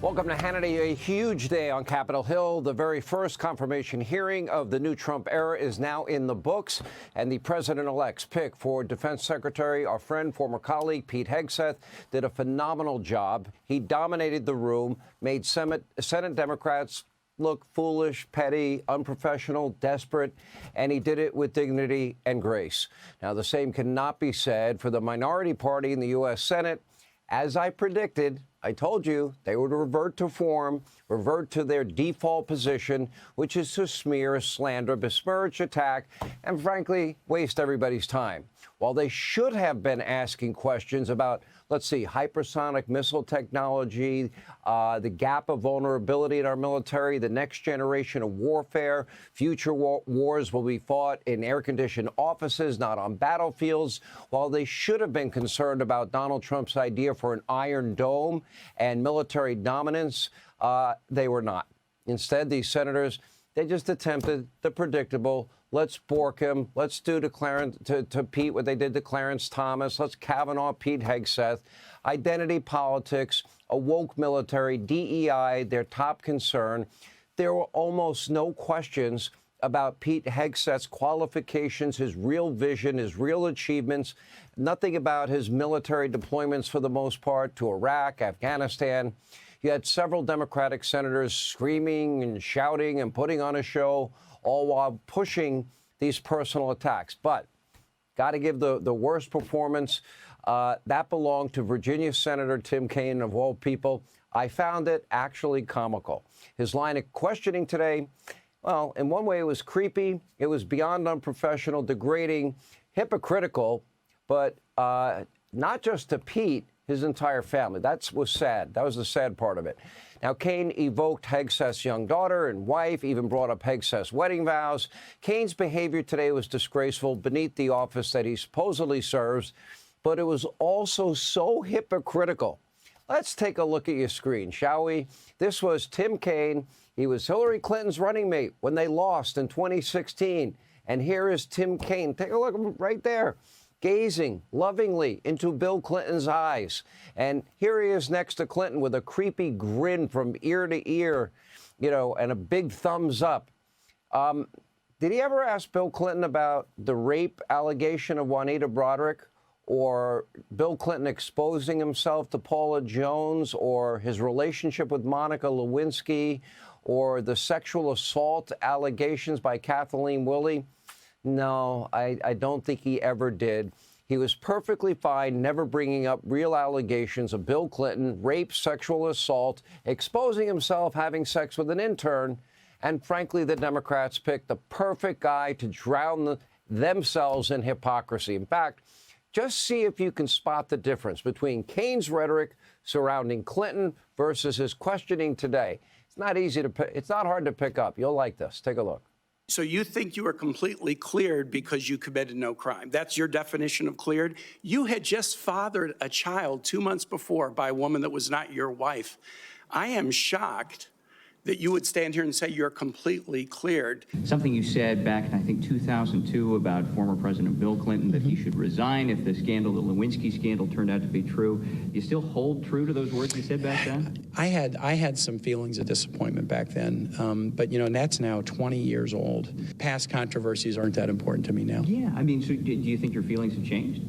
Welcome to Hannity. A huge day on Capitol Hill. The very first confirmation hearing of the new Trump era is now in the books, and the president-elect's pick for Defense Secretary, our friend, former colleague Pete Hegseth, did a phenomenal job. He dominated the room, made Senate Democrats look foolish, petty, unprofessional, desperate, and he did it with dignity and grace. Now, the same cannot be said for the minority party in the U.S. Senate. As I predicted, I told you they would revert to form, revert to their default position, which is to smear, slander, besmirch, attack, and frankly, waste everybody's time. While they should have been asking questions about, let's see, hypersonic missile technology, the gap of vulnerability in our military, the next generation of warfare, future wars will be fought in air-conditioned offices, not on battlefields. While they should have been concerned about Donald Trump's idea for an Iron Dome and military dominance, they were not. Instead, these senators, they just attempted the predictable. Let's bork him. Let's do to Pete what they did to Clarence Thomas. Let's Kavanaugh Pete Hegseth. Identity politics, a woke military, DEI, their top concern. There were almost no questions about Pete Hegseth's qualifications, his real vision, his real achievements. Nothing about his military deployments, for the most part, to Iraq, Afghanistan. You had several Democratic senators screaming and shouting and putting on a show, all while pushing these personal attacks. But got to give the worst performance. That belonged to Virginia Senator Tim Kaine, of all people. I found it actually comical. His line of questioning today, well, in one way it was creepy. It was beyond unprofessional, degrading, hypocritical, but not just to Pete, his entire family. That was sad. That was the sad part of it. Now, Kaine evoked Hegseth's young daughter and wife, even brought up Hegseth's wedding vows. Kaine's behavior today was disgraceful beneath the office that he supposedly serves, but it was also so hypocritical. Let's take a look at your screen, shall we? This was Tim Kaine. He was Hillary Clinton's running mate when they lost in 2016. And here is Tim Kaine. Take a look right there, gazing lovingly into Bill Clinton's eyes. And here he is next to Clinton with a creepy grin from ear to ear, you know, and a big thumbs up. Did he ever ask Bill Clinton about the rape allegation of Juanita Broderick, or Bill Clinton exposing himself to Paula Jones, or his relationship with Monica Lewinsky, or the sexual assault allegations by Kathleen Willey? No, I don't think he ever did. He was perfectly fine never bringing up real allegations of Bill Clinton, rape, sexual assault, exposing himself having sex with an intern. And frankly, the Democrats picked the perfect guy to drown themselves in hypocrisy. In fact, just see if you can spot the difference between Kaine's rhetoric surrounding Clinton versus his questioning today. It's not hard to pick up. You'll like this. Take a look. So you think you were completely cleared because you committed no crime. That's your definition of cleared? You had just fathered a child 2 months before by a woman that was not your wife. I am shocked that you would stand here and say you're completely cleared. Something you said back in, I think, 2002 about former President Bill Clinton, that he should resign if the scandal, the Lewinsky scandal, turned out to be true. Do you still hold true to those words you said back then? I had some feelings of disappointment back then, but, you know, and that's now 20 years old. Past controversies aren't that important to me now. Yeah, I mean, so do you think your feelings have changed?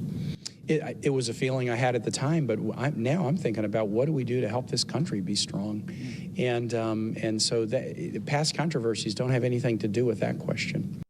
It was a feeling I had at the time, but now I'm thinking about what do we do to help this country be strong, and so past controversies don't have anything to do with that question.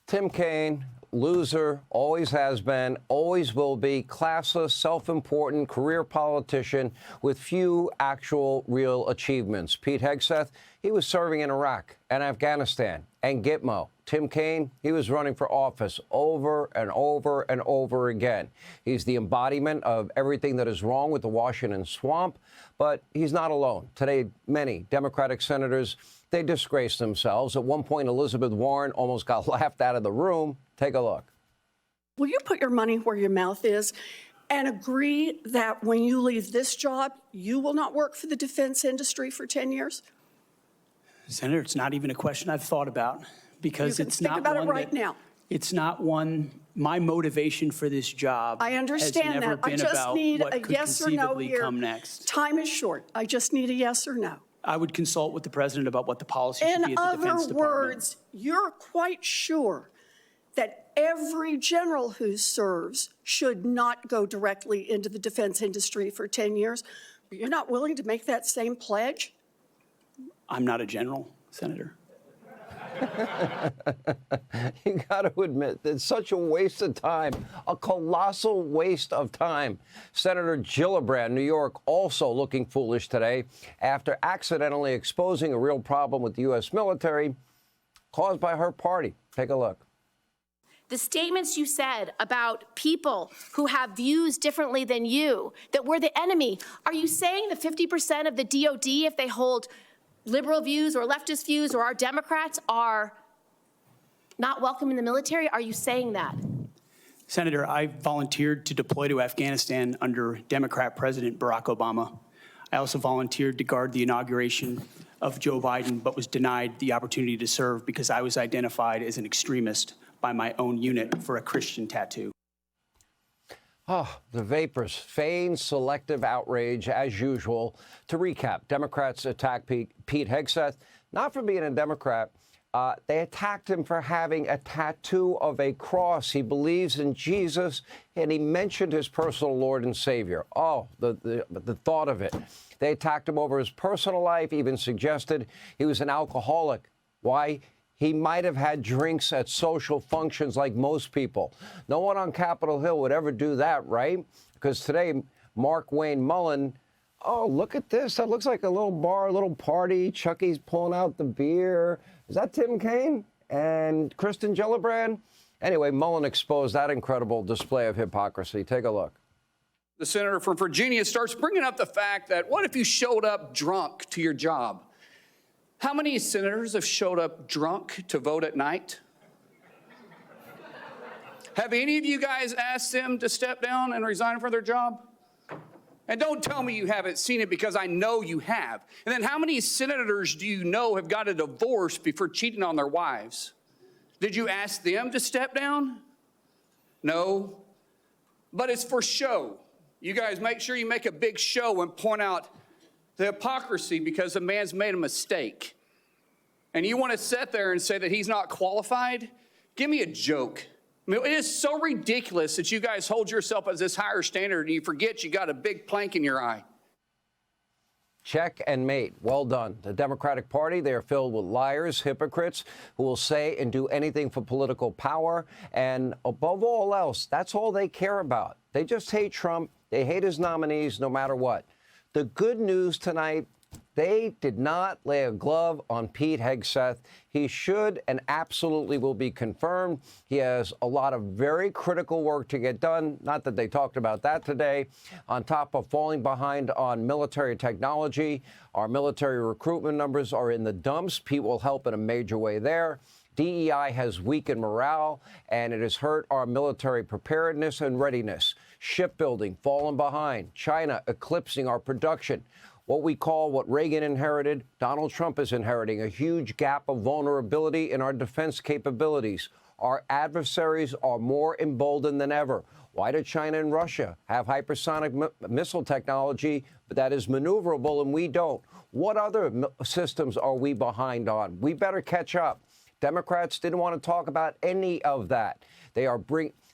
Tim Kaine, loser, always has been, always will be, classless, self-important career politician with few actual real achievements. Pete Hegseth, he was serving in Iraq and Afghanistan and Gitmo. Tim Kaine, he was running for office over and over and over again. He's the embodiment of everything that is wrong with the Washington swamp, but he's not alone. Today, many Democratic senators, they disgraced themselves. At one point, Elizabeth Warren almost got laughed out of the room. Take a look. Will you put your money where your mouth is and agree that when you leave this job, you will not work for the defense industry for 10 years? Senator, it's not even a question I've thought about, because you can it's think not about one it right that, now. It's not one, my motivation for this job I understand has never that. I been just about need what a could yes or no conceivably here. come next. Time is short. I just need a yes or no. I would consult with the president about what the policy should be In at the Defense other Department. words, you're quite sure that every general who serves should not go directly into the defense industry for 10 years. But you're not willing to make that same pledge? I'm not a general, Senator. You got to admit, it's such a waste of time, a colossal waste of time. Senator Gillibrand, New York, also looking foolish today after accidentally exposing a real problem with the U.S. military caused by her party. Take a look. The statements you said about people who have views differently than you, that we're the enemy, are you saying that 50% of the DOD, if they hold liberal views or leftist views or our Democrats, are not welcome in the military? Are you saying that? Senator, I volunteered to deploy to Afghanistan under Democrat President Barack Obama. I also volunteered to guard the inauguration of Joe Biden, but was denied the opportunity to serve because I was identified as an extremist by my own unit for a Christian tattoo. Oh, the vapors, feigned selective outrage as usual. To recap, Democrats attacked Pete Hegseth, not for being a Democrat. They attacked him for having a tattoo of a cross. He believes in Jesus, and he mentioned his personal Lord and Savior. Oh, the thought of it. They attacked him over his personal life, even suggested he was an alcoholic. Why? He might have had drinks at social functions like most people. No one on Capitol Hill would ever do that, right? Because today, Markwayne Mullin, oh, look at this. That looks like a little bar, a little party. Chucky's pulling out the beer. Is that Tim Kaine and Kristen Gillibrand? Anyway, Mullin exposed that incredible display of hypocrisy. Take a look. The senator from Virginia starts bringing up the fact that what if you showed up drunk to your job? How many senators have showed up drunk to vote at night? Have any of you guys asked them to step down and resign from their job? And don't tell me you haven't seen it, because I know you have. And then how many senators do you know have got a divorce before cheating on their wives? Did you ask them to step down? No. But it's for show. You guys make sure you make a big show and point out the hypocrisy because a man's made a mistake. And you want to sit there and say that he's not qualified? Give me a joke. I mean, it is so ridiculous that you guys hold yourself as this higher standard and you forget you got a big plank in your eye. Check and mate. Well done. The Democratic Party, they are filled with liars, hypocrites who will say and do anything for political power. And above all else, that's all they care about. They just hate Trump. They hate his nominees no matter what. The good news tonight, they did not lay a glove on Pete Hegseth. He should and absolutely will be confirmed. He has a lot of very critical work to get done. Not that they talked about that today. On top of falling behind on military technology, our military recruitment numbers are in the dumps. Pete will help in a major way there. DEI has weakened morale, and it has hurt our military preparedness and readiness. Shipbuilding fallen behind. China eclipsing our production. What we call what Reagan inherited, Donald Trump is inheriting, a huge gap of vulnerability in our defense capabilities. Our adversaries are more emboldened than ever. Why do China and Russia have hypersonic missile technology that is maneuverable and we don't? What other systems are we behind on? We better catch up. Democrats didn't want to talk about any of that. They're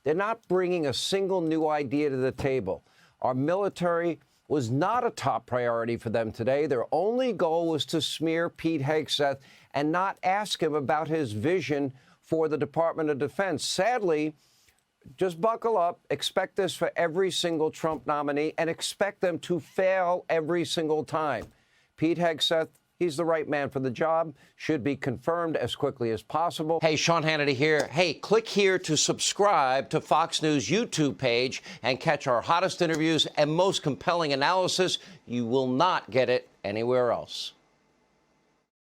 not bringing a single new idea to the table. Our military was not a top priority for them today. Their only goal was to smear Pete Hegseth and not ask him about his vision for the Department of Defense. Sadly, just buckle up, expect this for every single Trump nominee, and expect them to fail every single time. Pete Hegseth, he's the right man for the job, should be confirmed as quickly as possible. Hey, Sean Hannity here. Hey, click here to subscribe to Fox News YouTube page and catch our hottest interviews and most compelling analysis. You will not get it anywhere else.